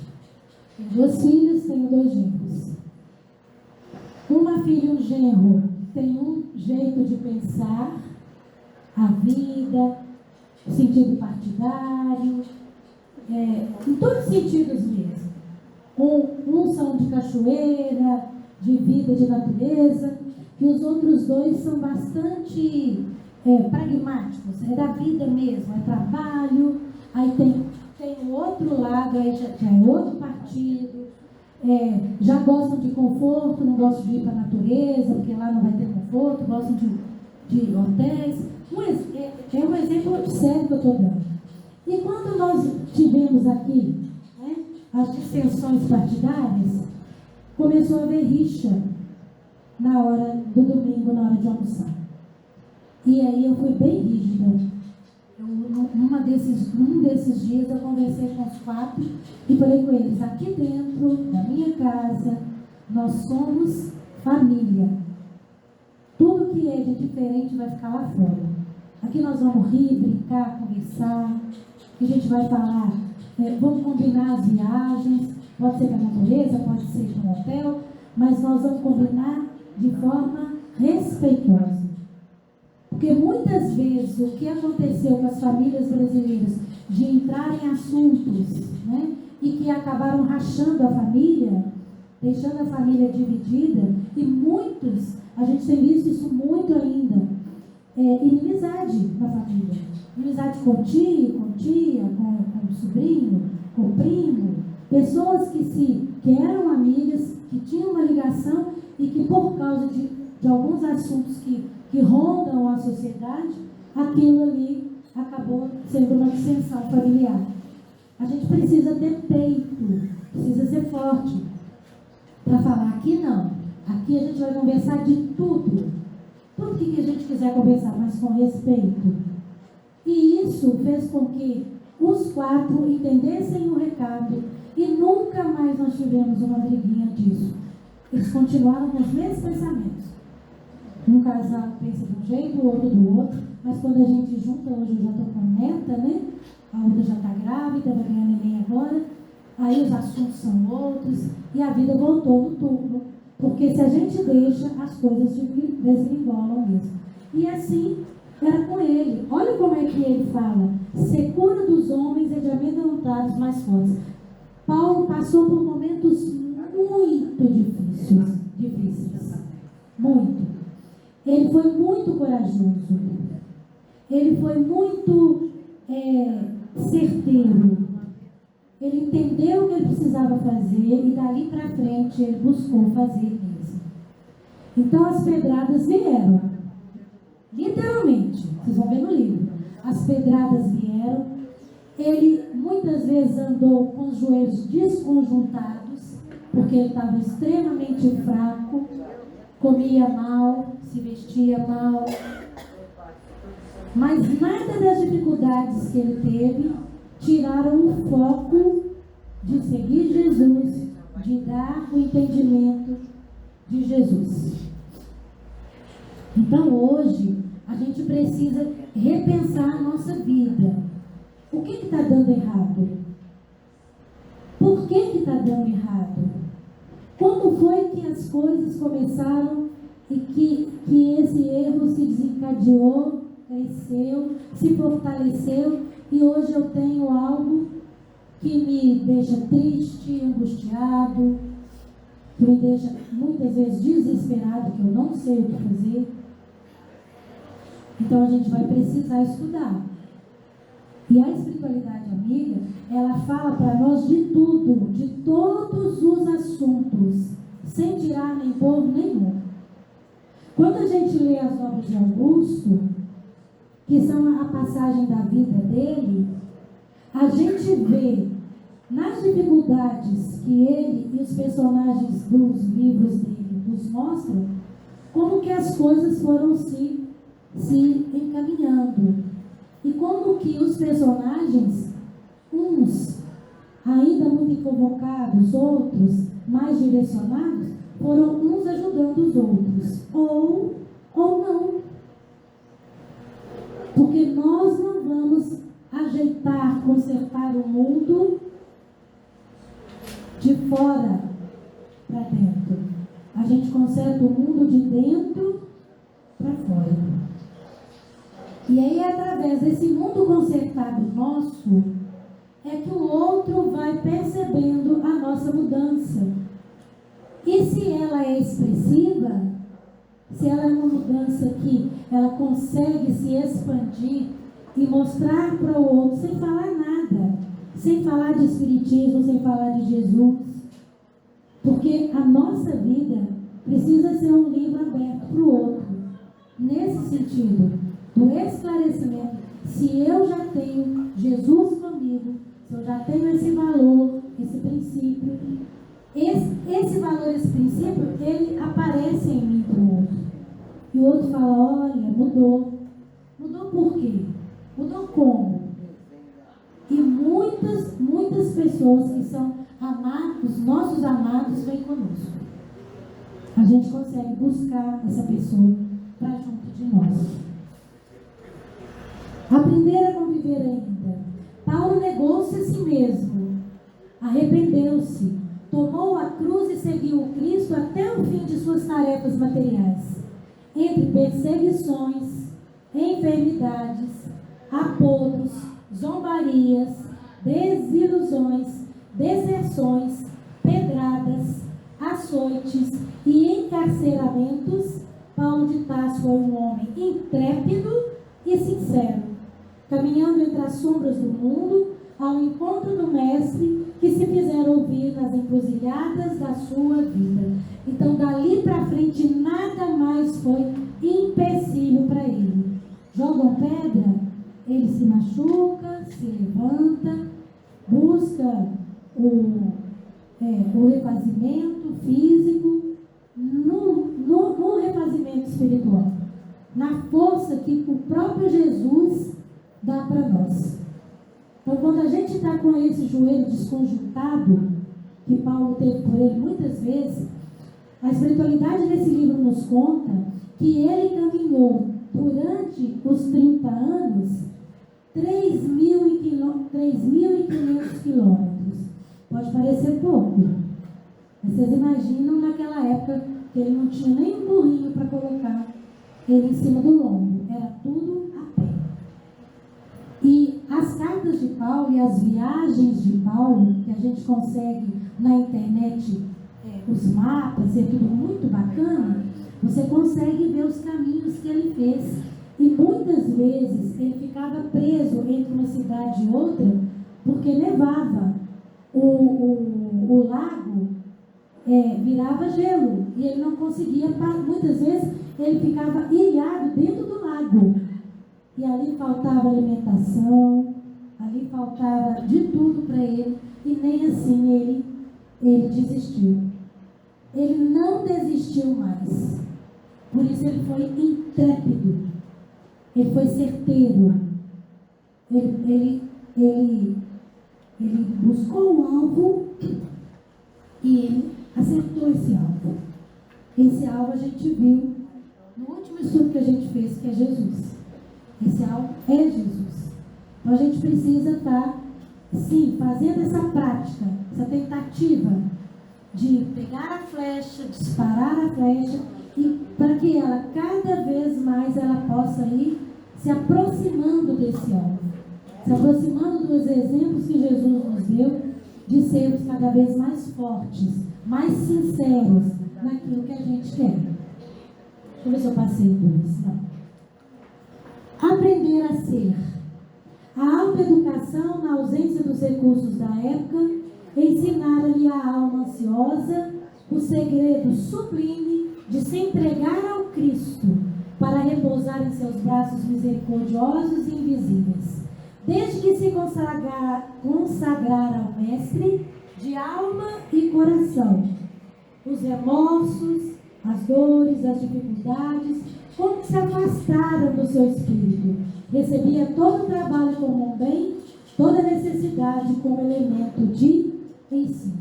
tenho 2 filhas, tenho 2 genros. Uma filha e um genro tem um jeito de pensar a vida, o sentido partidário, em todos os sentidos mesmo. Um são de cachoeira, de vida, de natureza, e os outros 2 são bastante pragmáticos, é da vida mesmo, é trabalho. Aí tem o outro lado, aí já é outro partido, já gostam de conforto, não gostam de ir para a natureza, porque lá não vai ter conforto, gostam de hotéis. É um exemplo sério que eu estou dando. E quando nós tivemos aqui, né, as dissensões partidárias, começou a haver rixa na hora do domingo, na hora de almoçar. E aí eu fui bem rígida. Num desses dias eu conversei com os 4 e falei com eles: aqui dentro da minha casa nós somos família. Tudo que é de diferente vai ficar lá fora. Aqui nós vamos rir, brincar, conversar. A gente vai falar, vamos combinar as viagens. Pode ser para a natureza, pode ser para um hotel, mas nós vamos combinar de forma respeitosa. Porque muitas vezes o que aconteceu com as famílias brasileiras de entrar em assuntos, né, e que acabaram rachando a família, deixando a família dividida, e muitos, a gente tem visto isso muito ainda, inimizade na família. Inimizade com tio, com tia, com sobrinho, com primo. Pessoas que eram amigas, que tinham uma ligação e que por causa de alguns assuntos que rondam a sociedade, aquilo ali acabou sendo uma dissensão familiar. A gente precisa ter peito, precisa ser forte para falar. Aqui não. Aqui a gente vai conversar de tudo. Tudo que a gente quiser conversar, mas com respeito. E isso fez com que os 4 entendessem o recado e nunca mais nós tivemos uma briguinha disso. Eles continuaram com os mesmos pensamentos. Um casal pensa de um jeito, o outro do outro, mas quando a gente junta, hoje eu já estou com neta, né? A outra já está grávida, vai ganhar neném agora, aí os assuntos são outros, e a vida voltou no turno, porque se a gente deixa, as coisas deslingolam mesmo. E assim era com ele. Olha como é que ele fala: secura dos homens é de amedrontados mais fortes. Paulo passou por momentos muito difíceis. Muito. Ele foi muito corajoso. Ele foi muito certeiro. Ele entendeu o que ele precisava fazer e dali para frente ele buscou fazer isso. Então as pedradas vieram. Literalmente, vocês vão ver no livro. As pedradas vieram. Ele muitas vezes andou com os joelhos desconjuntados, porque ele estava extremamente fraco, comia mal, se vestia mal. Mas nada das dificuldades que ele teve tiraram o foco de seguir Jesus, de dar o entendimento de Jesus. Então hoje a gente precisa repensar a nossa vida. O que está dando errado? Por que está dando errado? Quando foi que as coisas começaram e que esse erro se desencadeou, cresceu, se fortaleceu e hoje eu tenho algo que me deixa triste, angustiado, que me deixa muitas vezes desesperado, que eu não sei o que fazer? Então a gente vai precisar estudar. E a espiritualidade amiga, ela fala para nós de tudo, de todos os assuntos, sem tirar nem pôr nenhum. Quando a gente lê as obras de Augusto, que são a passagem da vida dele, a gente vê nas dificuldades que ele e os personagens dos livros dele nos mostram, como que as coisas foram se encaminhando. E como que os personagens, uns ainda muito equivocados, outros mais direcionados, foram uns ajudando os outros, ou não. Porque nós não vamos ajeitar, consertar o mundo de fora para dentro. A gente conserta o mundo de dentro para fora. E aí, através desse mundo consertado nosso, é que o outro vai percebendo a nossa mudança. E se ela é expressiva, se ela é uma mudança que ela consegue se expandir e mostrar para o outro, sem falar nada, sem falar de espiritismo, sem falar de Jesus, porque a nossa vida precisa ser um livro aberto para o outro, nesse sentido, do esclarecimento. Se eu já tenho Jesus comigo, se eu já tenho esse valor, esse princípio, esse valor, esse princípio, ele aparece em mim para o outro. E o outro fala: olha, mudou. Mudou por quê? Mudou como? E muitas pessoas que são amados, nossos amados, vêm conosco. A gente consegue buscar essa pessoa para junto de nós. Aprender a conviver ainda. Paulo negou-se a si mesmo, arrependeu-se, tomou a cruz e seguiu o Cristo até o fim de suas tarefas materiais. Entre perseguições, enfermidades, apodos, zombarias, desilusões, deserções, pedradas, mortes e encarceramentos, Paulo de Tarso foi um homem intrépido e sincero, caminhando entre as sombras do mundo, ao encontro do Mestre, que se fizeram ouvir nas encruzilhadas da sua vida. Então, dali para frente, nada mais foi empecilho para ele. Jogam pedra, ele se machuca, se levanta, busca o refazimento físico, no refazimento espiritual, na força que o próprio Jesus dá para nós. Então, quando a gente está com esse joelho desconjuntado, que Paulo teve por ele muitas vezes, a espiritualidade desse livro nos conta que ele caminhou durante os 30 anos 3.500 quilômetros. Pode parecer pouco, mas vocês imaginam naquela época que ele não tinha nem um burrinho para colocar ele em cima do lombo, era tudo a pé. E as cartas de Paulo e as viagens de Paulo, que a gente consegue na internet, os mapas, é tudo muito bacana, você consegue ver os caminhos que ele fez. E muitas vezes ele ficava preso entre uma cidade e outra, porque nevava. O lago virava gelo e ele não conseguia, muitas vezes ele ficava ilhado dentro do lago. E ali faltava alimentação, ali faltava de tudo para ele, e nem assim ele desistiu. Ele não desistiu mais. Por isso ele foi intrépido, ele foi certeiro, ele buscou o alvo e ele acertou esse alvo. Esse alvo a gente viu no último estudo que a gente fez, que é Jesus. Esse alvo é Jesus. Então a gente precisa estar, sim, fazendo essa prática, essa tentativa de pegar a flecha, disparar a flecha, e para que ela, cada vez mais, ela possa ir se aproximando desse alvo, se aproximando dos exemplos que Jesus nos deu, de sermos cada vez mais fortes, mais sinceros naquilo que a gente quer. Deixa eu ver se eu passei por isso. Não. Aprender a ser. A autoeducação, na ausência dos recursos da época, ensinara-lhe a alma ansiosa o segredo sublime de se entregar ao Cristo para repousar em seus braços misericordiosos e invisíveis, desde que se consagrar ao Mestre de alma e coração. Os remorsos, as dores, as dificuldades, como se afastaram do seu espírito. Recebia todo o trabalho como um bem, toda necessidade como elemento de ensino.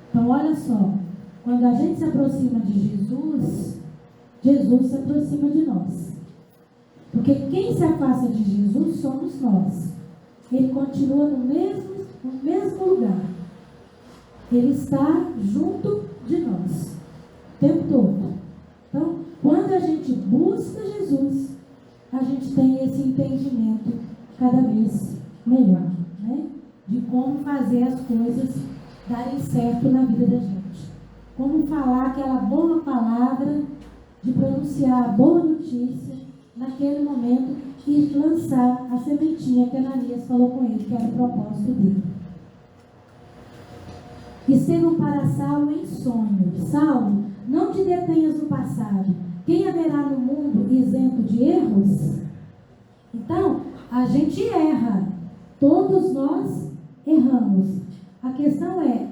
Então, olha só, quando a gente se aproxima de Jesus, Jesus se aproxima de nós. Porque quem se afasta de Jesus somos nós. Ele continua no mesmo lugar. Ele está junto de nós o tempo todo. Então, quando a gente busca Jesus, a gente tem esse entendimento cada vez melhor, né? De como fazer as coisas darem certo na vida da gente. Como falar aquela boa palavra, de pronunciar a boa notícia naquele momento e lançar a sementinha que Ananias falou com ele, que era o propósito dele. Estevão para Saulo em sonho. Saulo, não te detenhas no passado. Quem haverá no mundo isento de erros? Então, a gente erra. Todos nós erramos. A questão é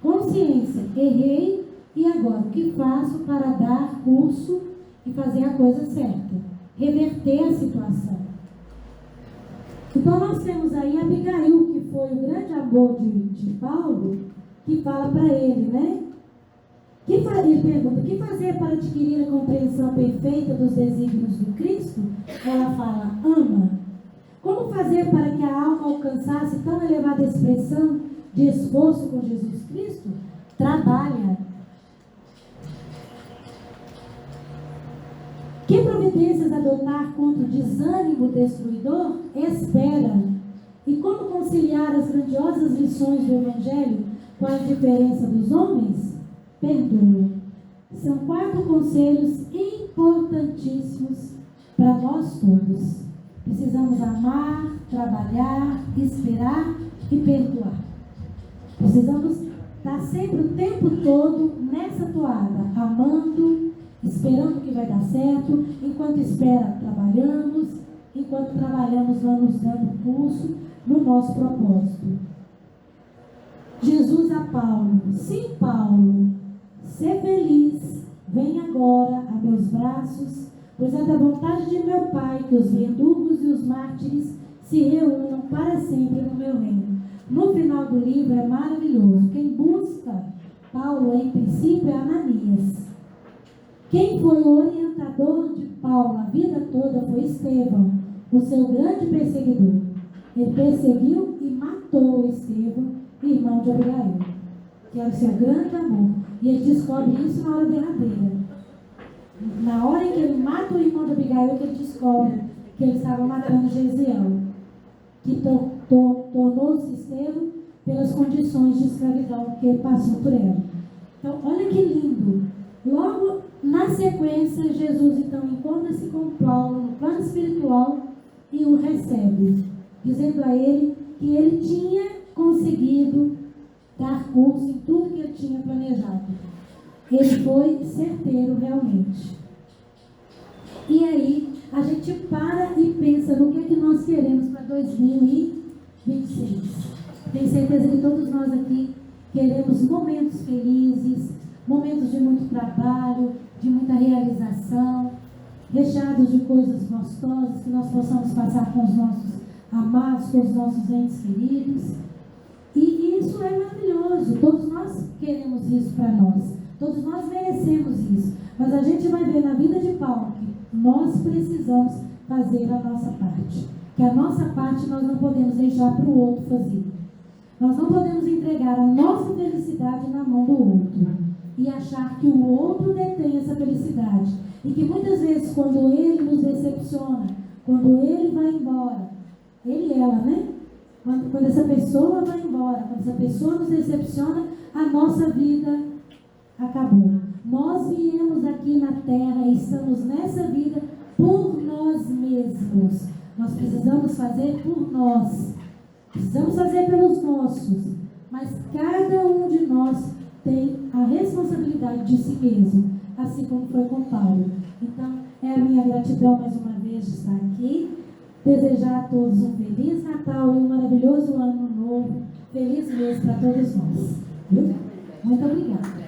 consciência. Errei e agora o que faço para dar curso e fazer a coisa certa? Reverter a situação. Então nós temos aí Abigail, que foi o grande amor de Paulo, que fala para ele, né? Ele pergunta, o que fazer para adquirir a compreensão perfeita dos desígnios do Cristo? Ela fala, ama. Como fazer para que a alma alcançasse tão elevada expressão de esforço com Jesus Cristo? Trabalha. Que providências adotar contra o desânimo destruidor? Espera. E como conciliar as grandiosas lições do Evangelho com a indiferença dos homens? perdoa. São 4 conselhos importantíssimos para nós todos. Precisamos amar, trabalhar, esperar e perdoar. Precisamos estar sempre o tempo todo nessa toada, amando, esperando que vai dar certo. Enquanto espera, trabalhamos. Enquanto trabalhamos, vamos dando curso no nosso propósito. Jesus a Paulo: sim, Paulo, ser feliz, vem agora a meus braços, pois é da vontade de meu Pai que os verdugos e os mártires se reúnam para sempre no meu reino. No final do livro é maravilhoso. Quem busca Paulo, em princípio, é Ananias. Quem foi o orientador de Paulo a vida toda foi Estevão, o seu grande perseguidor. Ele perseguiu e matou Estevão, irmão de Abigail, que era o seu grande amor. E ele descobre isso na hora derradeira. Na hora em que ele mata o irmão de Abigail, que ele descobre que ele estava matando Gesiel, que tornou-se Estevão pelas condições de escravidão que ele passou por ela. Então, olha que lindo. Logo na sequência, Jesus então encontra-se com Paulo no plano espiritual e o recebe, dizendo a ele que ele tinha conseguido dar curso em tudo que ele tinha planejado. Ele foi certeiro realmente. E aí a gente para e pensa no que nós queremos para 2026. Tenho certeza que todos nós aqui queremos momentos felizes, momentos de muito trabalho, de muita realização, recheados de coisas gostosas que nós possamos passar com os nossos amados, com os nossos entes queridos. E isso é maravilhoso. Todos nós queremos isso para nós. Todos nós merecemos isso. Mas a gente vai ver na vida de Paulo que nós precisamos fazer a nossa parte. Que a nossa parte nós não podemos deixar para o outro fazer. Nós não podemos entregar a nossa felicidade na mão do outro e achar que o outro detém essa felicidade. E que muitas vezes, quando ele nos decepciona, quando ele vai embora, ele e ela, né? Quando essa pessoa vai embora, quando essa pessoa nos decepciona, a nossa vida acabou. Nós viemos aqui na terra e estamos nessa vida por nós mesmos. Nós precisamos fazer por nós. Precisamos fazer pelos nossos. Mas cada um de nós tem a responsabilidade de si mesmo, assim como foi com Paulo. Então, é a minha gratidão mais uma vez de estar aqui. Desejar a todos um Feliz Natal e um maravilhoso Ano Novo. Feliz mês para todos nós. Viu? Muito obrigada.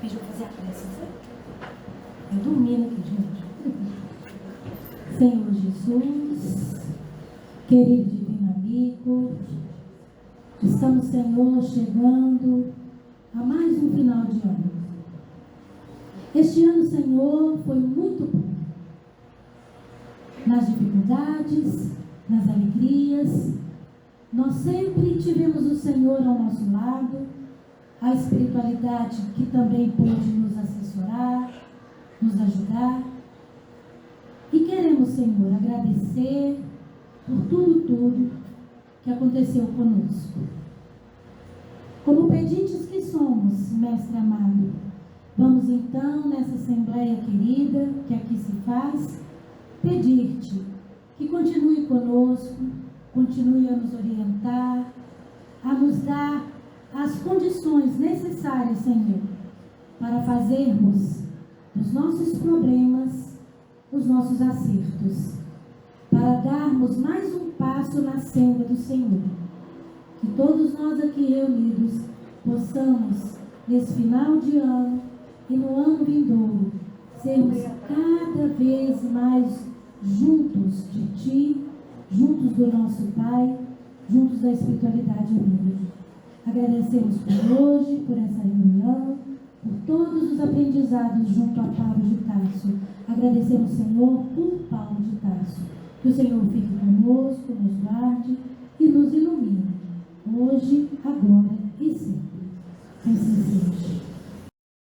Pediu para fazer a prece, né? Eu dormindo aqui, gente. Senhor Jesus, querido divino amigo, estamos, Senhor, chegando a mais um final de ano. Este ano, Senhor, foi muito bom. Nas dificuldades, nas alegrias, nós sempre tivemos o Senhor ao nosso lado, a espiritualidade que também pôde nos assessorar, nos ajudar. E queremos, Senhor, agradecer por tudo que aconteceu conosco. Como pedintes que somos, Mestre amado, vamos então, nessa assembleia querida que aqui se faz, pedir-te que continue conosco, continue a nos orientar, a nos dar as condições necessárias, Senhor, para fazermos dos nossos problemas os nossos acertos, para darmos mais um passo na senda do Senhor. Que todos nós aqui reunidos possamos, nesse final de ano e no ano vindouro, sermos cada vez mais juntos de Ti, juntos do nosso Pai, juntos da espiritualidade unida. Agradecemos por hoje, por essa reunião, por todos os aprendizados junto a Paulo de Tarso. Agradecemos, Senhor, por Paulo de Tarso. Que o Senhor fique conosco, nos guarde e nos ilumine, hoje, agora e sempre. Assim seja.